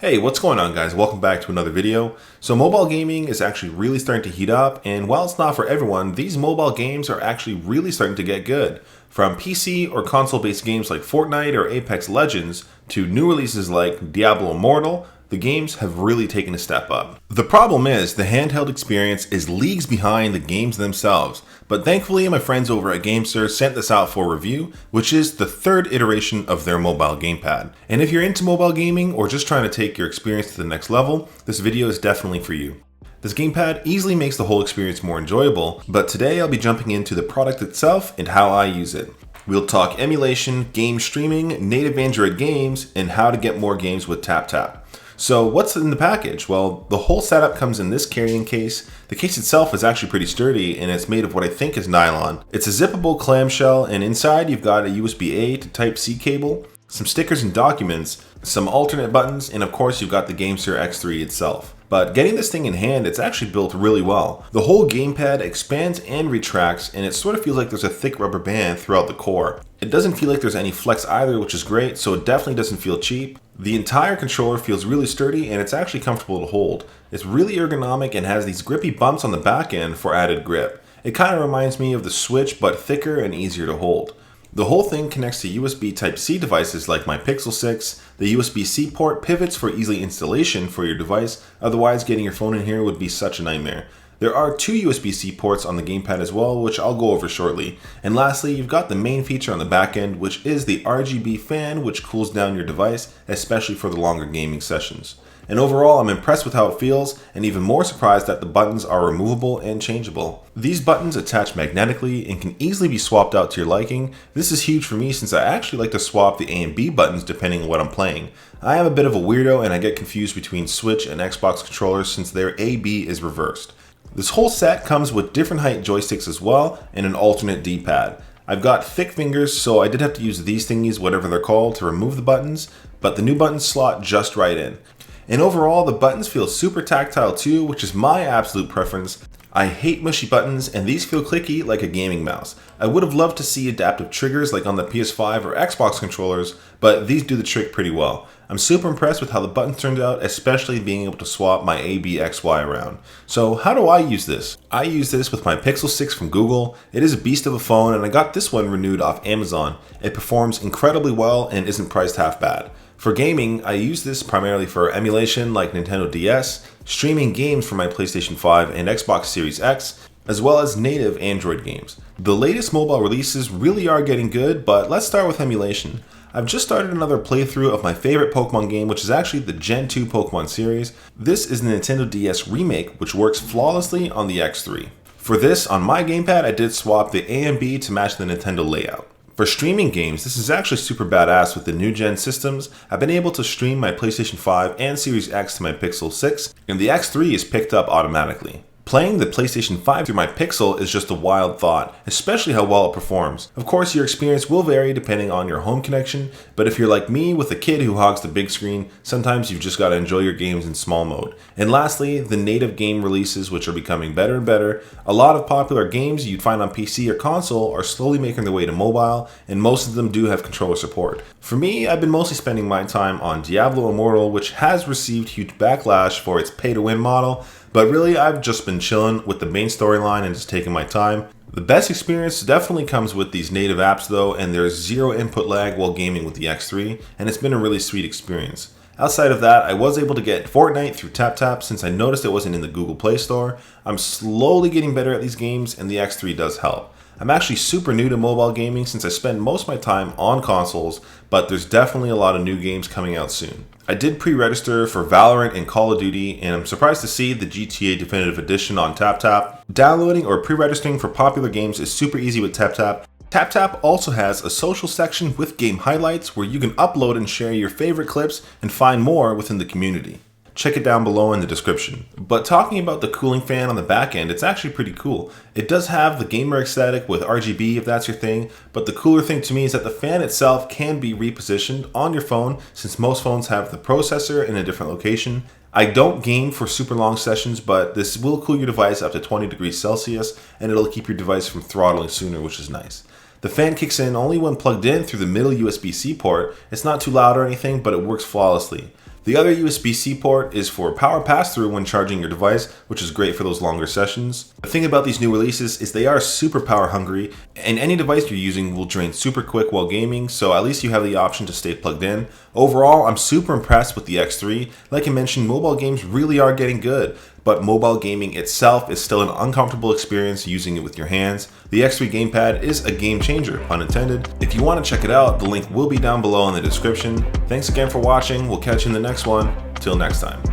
Hey, what's going on guys? Welcome back to another video. So mobile gaming is actually really starting to heat up, and while it's not for everyone, these mobile games are actually really starting to get good. From PC or console-based games like Fortnite or Apex Legends to new releases like Diablo Immortal, the games have really taken a step up. The problem is, the handheld experience is leagues behind the games themselves, but thankfully my friends over at Gamesir sent this out for review, which is the third iteration of their mobile gamepad. And if you're into mobile gaming or just trying to take your experience to the next level, this video is definitely for you. This gamepad easily makes the whole experience more enjoyable, but today I'll be jumping into the product itself and how I use it. We'll talk emulation, game streaming, native Android games, and how to get more games with TapTap. So what's in the package? Well, the whole setup comes in this carrying case. The case itself is actually pretty sturdy and it's made of what I think is nylon. It's a zippable clamshell, and inside you've got a USB-A to Type-C cable, some stickers and documents, some alternate buttons, and of course you've got the Gamsir X3 itself. But getting this thing in hand, it's actually built really well. The whole gamepad expands and retracts, and it sort of feels like there's a thick rubber band throughout the core. It doesn't feel like there's any flex either, which is great, so it definitely doesn't feel cheap. The entire controller feels really sturdy and it's actually comfortable to hold. It's really ergonomic and has these grippy bumps on the back end for added grip. It kind of reminds me of the Switch, but thicker and easier to hold. The whole thing connects to USB Type-C devices like my Pixel 6. The USB-C port pivots for easy installation for your device, otherwise getting your phone in here would be such a nightmare. There are two USB-C ports on the gamepad as well, which I'll go over shortly. And lastly, you've got the main feature on the back end, which is the RGB fan, which cools down your device, especially for the longer gaming sessions. And overall, I'm impressed with how it feels, and even more surprised that the buttons are removable and changeable. These buttons attach magnetically and can easily be swapped out to your liking. This is huge for me since I actually like to swap the A and B buttons depending on what I'm playing. I am a bit of a weirdo and I get confused between Switch and Xbox controllers since their A-B is reversed. This whole set comes with different height joysticks as well and an alternate D-pad. I've got thick fingers, so I did have to use these thingies, whatever they're called, to remove the buttons, but the new buttons slot just right in. And overall, the buttons feel super tactile too, which is my absolute preference. I hate mushy buttons, and these feel clicky like a gaming mouse. I would have loved to see adaptive triggers like on the PS5 or Xbox controllers, but these do the trick pretty well. I'm super impressed with how the buttons turned out, especially being able to swap my ABXY around. So how do I use this? I use this with my Pixel 6 from Google. It is a beast of a phone, and I got this one renewed off Amazon. It performs incredibly well and isn't priced half bad. For gaming, I use this primarily for emulation like Nintendo DS, streaming games for my PlayStation 5 and Xbox Series X, as well as native Android games. The latest mobile releases really are getting good, but let's start with emulation. I've just started another playthrough of my favorite Pokemon game, which is actually the Gen 2 Pokemon series. This is the Nintendo DS remake, which works flawlessly on the X3. For this, on my gamepad, I did swap the A and B to match the Nintendo layout. For streaming games, this is actually super badass with the new gen systems. I've been able to stream my PlayStation 5 and Series X to my Pixel 6, and the X3 is picked up automatically. Playing the PlayStation 5 through my Pixel is just a wild thought, especially how well it performs. Of course, your experience will vary depending on your home connection, but if you're like me with a kid who hogs the big screen, sometimes you've just got to enjoy your games in small mode. And lastly, the native game releases, which are becoming better and better. A lot of popular games you'd find on PC or console are slowly making their way to mobile, and most of them do have controller support. For me, I've been mostly spending my time on Diablo Immortal, which has received huge backlash for its pay-to-win model, but really, I've just been chilling with the main storyline and just taking my time. The best experience definitely comes with these native apps though, and there's zero input lag while gaming with the X3, and it's been a really sweet experience. Outside of that, I was able to get Fortnite through TapTap since I noticed it wasn't in the Google Play Store. I'm slowly getting better at these games, and the X3 does help. I'm actually super new to mobile gaming since I spend most of my time on consoles, but there's definitely a lot of new games coming out soon. I did pre-register for Valorant and Call of Duty, and I'm surprised to see the GTA Definitive Edition on TapTap. Downloading or pre-registering for popular games is super easy with TapTap. TapTap also has a social section with game highlights where you can upload and share your favorite clips and find more within the community. Check it down below in the description. But talking about the cooling fan on the back end, it's actually pretty cool. It does have the gamer aesthetic with RGB if that's your thing, but the cooler thing to me is that the fan itself can be repositioned on your phone since most phones have the processor in a different location. I don't game for super long sessions, but this will cool your device up to 20 degrees Celsius and it'll keep your device from throttling sooner, which is nice. The fan kicks in only when plugged in through the middle USB-C port. It's not too loud or anything, but it works flawlessly. The other USB-C port is for power pass-through when charging your device, which is great for those longer sessions. The thing about these new releases is they are super power hungry, and any device you're using will drain super quick while gaming, so at least you have the option to stay plugged in. Overall, I'm super impressed with the X3. Like I mentioned, mobile games really are getting good, but mobile gaming itself is still an uncomfortable experience using it with your hands. The X3 gamepad is a game changer, pun intended. If you want to check it out, the link will be down below in the description. Thanks again for watching. We'll catch you in the next one. Till next time.